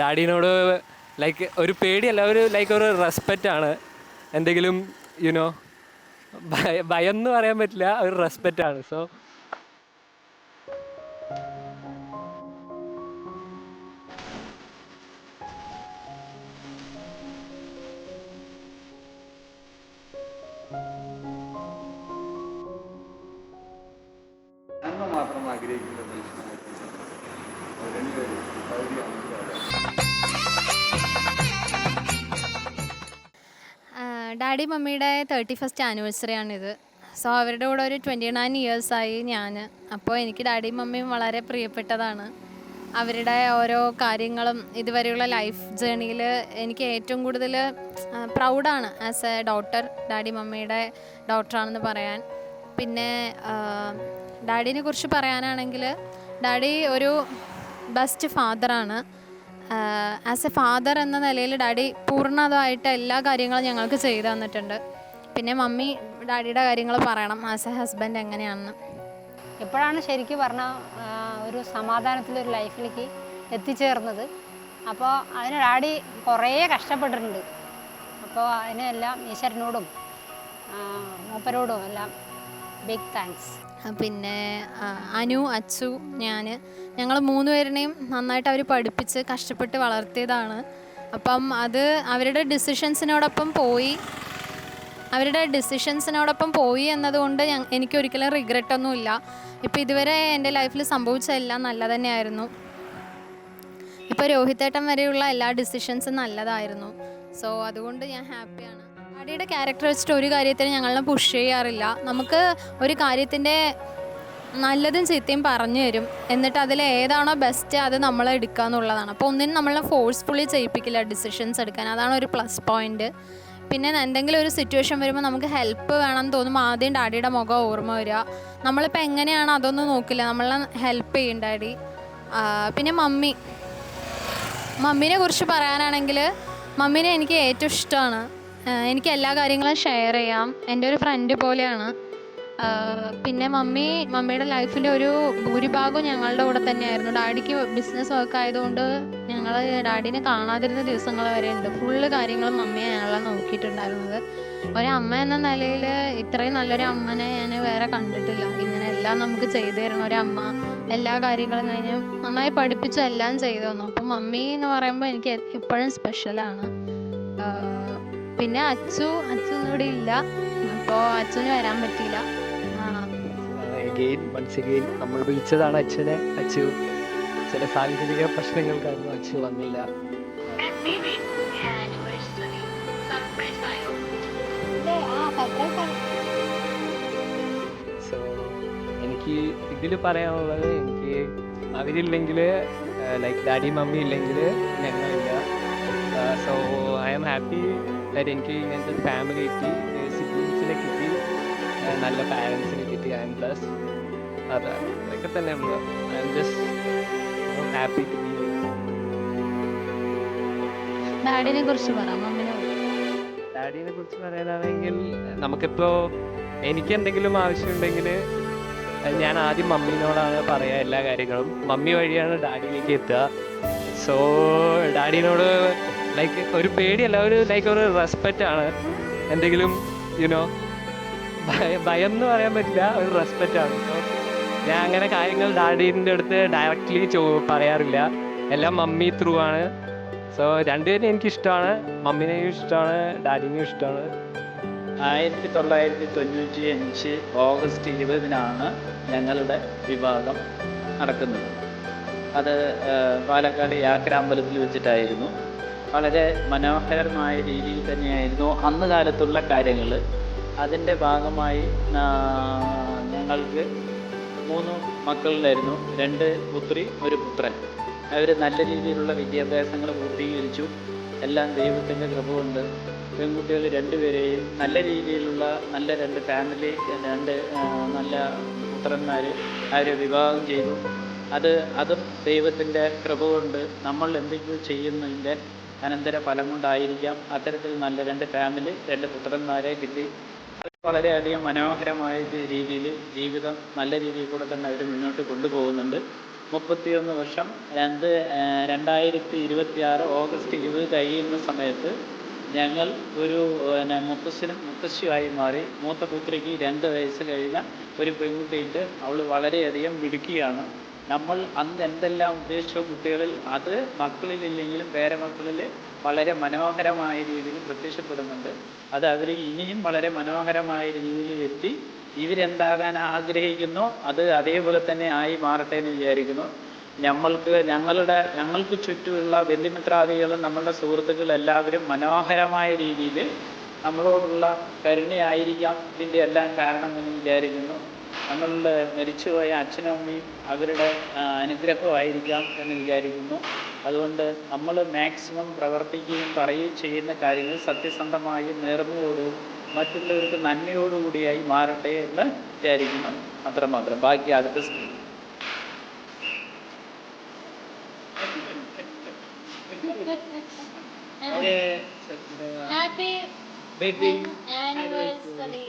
ഡാഡിനോട് like ഒരു പേടിയല്ല, ഒരു like ഒരു റെസ്പെക്റ്റാണ്. എന്തെങ്കിലും യുനോ ഭയം എന്ന് പറയാൻ പറ്റില്ല, ഒരു റെസ്പെക്റ്റാണ്. സോ നന്മ മാത്രം ആഗ്രഹിക്കുന്ന മനുഷ്യനായിരുന്നു രണ്ടുപേരും പകുതി ഡാഡി മമ്മിയുടെ 31st ആനിവേഴ്സറി ആണിത്. സോ അവരുടെ കൂടെ ഒരു 29 ഇയേഴ്സായി ഞാൻ. അപ്പോൾ എനിക്ക് ഡാഡിയും മമ്മിയും വളരെ പ്രിയപ്പെട്ടതാണ്. അവരുടെ ഓരോ കാര്യങ്ങളും ഇതുവരെയുള്ള ലൈഫ് ജേണിയിൽ എനിക്ക് ഏറ്റവും കൂടുതൽ പ്രൗഡാണ് ആസ് എ ഡോട്ടർ, ഡാഡി മമ്മിയുടെ ഡോട്ടറാണെന്ന് പറയാൻ. പിന്നെ ഡാഡിനെ കുറിച്ച് പറയാനാണെങ്കിൽ ഡാഡി ഒരു ബെസ്റ്റ് ഫാദറാണ്. ആസ് എ ഫാദർ എന്ന നിലയിൽ ഡാഡി പൂർണ്ണമായിട്ട് എല്ലാ കാര്യങ്ങളും ഞങ്ങൾക്ക് ചെയ്തു തന്നിട്ടുണ്ട്. പിന്നെ മമ്മി ഡാഡിയുടെ കാര്യങ്ങൾ പറയണം ആസ് എ ഹസ്ബൻഡ് എങ്ങനെയാണെന്ന്. എപ്പോഴാണ് ശരിക്കും പറഞ്ഞാൽ ഒരു സമാധാനത്തിലൊരു ലൈഫിലേക്ക് എത്തിച്ചേർന്നത്. അപ്പോൾ അതിന് ഡാഡി കുറേ കഷ്ടപ്പെട്ടിട്ടുണ്ട്. അപ്പോൾ അതിനെല്ലാം ഈശ്വരനോടും മൂപ്പരോടും എല്ലാം ബിഗ് താങ്ക്സ്. പിന്നെ അനു, അച്ചു, ഞങ്ങൾ 3 പേരിനെയും നന്നായിട്ട് അവർ പഠിപ്പിച്ച് കഷ്ടപ്പെട്ട് വളർത്തിയതാണ്. അപ്പം അത് അവരുടെ ഡിസിഷൻസിനോടൊപ്പം പോയി എന്നതുകൊണ്ട് എനിക്കൊരിക്കലും റിഗ്രറ്റൊന്നുമില്ല. ഇപ്പോൾ ഇതുവരെ എൻ്റെ ലൈഫിൽ സംഭവിച്ചതെല്ലാം നല്ല തന്നെയായിരുന്നു. ഇപ്പോൾ രോഹിത്തേട്ടൻ വരെയുള്ള എല്ലാ ഡിസിഷൻസും നല്ലതായിരുന്നു. സോ അതുകൊണ്ട് ഞാൻ ഹാപ്പിയാണ്. ഡാഡിയുടെ ക്യാരക്ടർ വെച്ചിട്ട് ഒരു കാര്യത്തിന് ഞങ്ങളെ പുഷ് ചെയ്യാറില്ല. നമുക്ക് ഒരു കാര്യത്തിൻ്റെ നല്ലതും ചീത്തയും പറഞ്ഞു തരും, എന്നിട്ട് അതിൽ ഏതാണോ ബെസ്റ്റ് അത് നമ്മൾ എടുക്കുക എന്നുള്ളതാണ്. അപ്പോൾ ഒന്നിനും നമ്മളെ ഫോഴ്സ്ഫുള്ളി ചെയ്യിപ്പിക്കില്ല ഡിസിഷൻസ് എടുക്കാൻ. അതാണ് ഒരു പ്ലസ് പോയിൻറ്റ്. പിന്നെ എന്തെങ്കിലും ഒരു സിറ്റുവേഷൻ വരുമ്പോൾ നമുക്ക് ഹെൽപ്പ് വേണമെന്ന് തോന്നുമ്പോൾ ആദ്യം ഡാഡിയുടെ മുഖം ഓർമ്മ വരിക. നമ്മളിപ്പോൾ എങ്ങനെയാണ് അതൊന്നും നോക്കില്ല, നമ്മളെ ഹെൽപ്പ് ചെയ്യും ഡാഡി. പിന്നെ മമ്മീനെ കുറിച്ച് പറയാനാണെങ്കിൽ മമ്മീനെ എനിക്ക് ഏറ്റവും ഇഷ്ടമാണ്. എനിക്ക് എല്ലാ കാര്യങ്ങളും ഷെയർ ചെയ്യാം. എൻ്റെ ഒരു ഫ്രണ്ട് പോലെയാണ്. പിന്നെ മമ്മിയുടെ ലൈഫിൻ്റെ ഒരു ഭൂരിഭാഗവും ഞങ്ങളുടെ കൂടെ തന്നെയായിരുന്നു. ഡാഡിക്ക് ബിസിനസ് വർക്ക് ആയതുകൊണ്ട് ഞങ്ങൾ ഡാഡിനെ കാണാതിരുന്ന ദിവസങ്ങൾ വരെ ഉണ്ട്. ഫുള്ള് കാര്യങ്ങളും മമ്മിയെ ഞങ്ങളെ നോക്കിയിട്ടുണ്ടായിരുന്നത്. ഒരമ്മ എന്ന നിലയിൽ ഇത്രയും നല്ലൊരു അമ്മനെ ഞാൻ വേറെ കണ്ടിട്ടില്ല. ഇങ്ങനെ എല്ലാം നമുക്ക് ചെയ്തു തരുന്ന ഒരമ്മ, എല്ലാ കാര്യങ്ങളും കഴിഞ്ഞ് നന്നായി പഠിപ്പിച്ച് എല്ലാം ചെയ്തു തന്നു. അപ്പം മമ്മി എന്ന് പറയുമ്പോൾ എനിക്ക് എപ്പോഴും സ്പെഷ്യലാണ്. പിന്നെ അച്ചു ഇവിടെ ഇല്ല, അപ്പോൾ അച്ഛന് വരാൻ പറ്റിയില്ല. വൺസ് അഗെയിൻ നമ്മൾ വിളിച്ചതാണ് അച്ഛനെ. അച്ചു ചില സാങ്കേതിക പ്രശ്നങ്ങൾ കാരണം അച്ചു വന്നില്ല. സോ എനിക്ക് ഇതിൽ പറയാനുള്ളത്, എനിക്ക് അവരില്ലെങ്കിൽ ലൈക്ക് ഡാഡി മമ്മി ഇല്ലെങ്കിൽ ഞങ്ങളില്ല. So I am happy that എനിക്ക് ഇങ്ങനത്തെ ഫാമിലി കിട്ടി, സിബ്ലിങ്സിനെ കിട്ടി, നല്ല പാരൻസിനെ കിട്ടി. I am blessed. അതൊക്കെ തന്നെ ഉള്ളു. I am just happy to be. ഡാഡിനെ കുറിച്ച് പറയാനാണെങ്കിൽ നമുക്കിപ്പോൾ എനിക്ക് എന്തെങ്കിലും ആവശ്യമുണ്ടെങ്കിൽ ഞാൻ ആദ്യം മമ്മീനോടാണ് പറയുക എല്ലാ കാര്യങ്ങളും. മമ്മി വഴിയാണ് ഡാഡിയിലേക്ക് എത്തുക. സോ ഡാഡിനോട് ലൈക്ക് ഒരു പേടിയല്ല, ഒരു ലൈക്ക് ഒരു റെസ്പെക്റ്റാണ്. എന്തെങ്കിലും യുനോ ഭയം എന്ന് പറയാൻ പറ്റില്ല, ഒരു റെസ്പെക്റ്റാണ്. സോ ഞാൻ അങ്ങനെ കാര്യങ്ങൾ ഡാഡീൻ്റെ അടുത്ത് ഡയറക്റ്റ്ലി പറയാറില്ല, എല്ലാം മമ്മി ത്രൂ ആണ്. സോ രണ്ടുപേരും എനിക്കിഷ്ടമാണ്, മമ്മീനെയും ഇഷ്ടമാണ്, ഡാഡിനെയും ഇഷ്ടമാണ്. 1995 ഓഗസ്റ്റ് 20 ഞങ്ങളുടെ വിവാഹം നടക്കുന്നത്. അത് പാലക്കാട് യാക്കര അമ്പലത്തിൽ വെച്ചിട്ടായിരുന്നു. വളരെ മനോഹരമായ രീതിയിൽ തന്നെയായിരുന്നു അന്ന് കാലത്തുള്ള കാര്യങ്ങൾ. അതിൻ്റെ ഭാഗമായി ഞങ്ങൾക്ക് 3 മക്കളുണ്ടായിരുന്നു. 2 പുത്രി 1 പുത്രൻ. അവർ നല്ല രീതിയിലുള്ള വിദ്യാഭ്യാസങ്ങൾ പൂർത്തീകരിച്ചു. എല്ലാം ദൈവത്തിൻ്റെ കൃപ കൊണ്ട് പെൺകുട്ടികൾ 2 പേരെയും നല്ല രീതിയിലുള്ള നല്ല 2 ഫാമിലി, 2 നല്ല പുത്രന്മാർ അവരെ വിവാഹം ചെയ്തു. അതും ദൈവത്തിൻ്റെ കൃപ കൊണ്ട് നമ്മൾ എന്തെങ്കിലും ചെയ്യുന്നതിൻ്റെ അനന്തര ഫലം കൊണ്ടായിരിക്കാം അത്തരത്തിൽ നല്ല 2 ഫാമിലി, 2 പുത്രന്മാരെ കിട്ടി. വളരെയധികം മനോഹരമായ രീതിയിൽ ജീവിതം നല്ല രീതിയിൽ കൂടെ തന്നെ അവർ മുന്നോട്ട് കൊണ്ടുപോകുന്നുണ്ട്. 31 വർഷം 2026 ഓഗസ്റ്റ് 20 കഴിയുന്ന സമയത്ത് ഞങ്ങൾ ഒരു മുത്തശ്ശനും മുത്തശ്ശിയുമായി മാറി. മൂത്ത പുത്രിക്ക് 2 വയസ്സ് കഴിഞ്ഞ ഒരു പെൺകുട്ടിയുണ്ട്. അവൾ വളരെയധികം മിടുക്കിയാണ്. നമ്മൾ അന്ന് എന്തെല്ലാം ഉദ്ദേശിച്ച കുട്ടികളിൽ അത് മക്കളിലില്ലെങ്കിലും പേരമക്കളിൽ വളരെ മനോഹരമായ രീതിയിൽ പ്രത്യക്ഷപ്പെടുന്നുണ്ട്. അത് അവർ ഇനിയും വളരെ മനോഹരമായ രീതിയിൽ എത്തി ഇവരെന്താകാൻ ആഗ്രഹിക്കുന്നോ അത് അതേപോലെ തന്നെ ആയി മാറട്ടെ എന്ന് വിചാരിക്കുന്നു. ഞങ്ങൾക്ക് ചുറ്റുമുള്ള ബന്ധുമിത്രാദികളും നമ്മളുടെ സുഹൃത്തുക്കൾ എല്ലാവരും മനോഹരമായ രീതിയിൽ നമ്മളോടുള്ള കരുണയായിരിക്കാം ഇതിൻ്റെ എല്ലാം കാരണമെന്ന് വിചാരിക്കുന്നു. നമ്മളുടെ മരിച്ചുപോയ അച്ഛനും അമ്മയും അവരുടെ അനുഗ്രഹമായിരിക്കാം എന്ന് വിചാരിക്കുന്നു. അതുകൊണ്ട് നമ്മൾ മാക്സിമം പ്രവർത്തിക്കുകയും പറയുകയും ചെയ്യുന്ന കാര്യങ്ങൾ സത്യസന്ധമായും നേർമയോടും മറ്റുള്ളവർക്ക് നന്മയോടുകൂടിയായി മാറട്ടെ എന്ന് വിചാരിക്കുന്നു. അത്രമാത്രം. ബാക്കി അടുത്ത സ്ക്രീൻ. Happy Baby anniversary.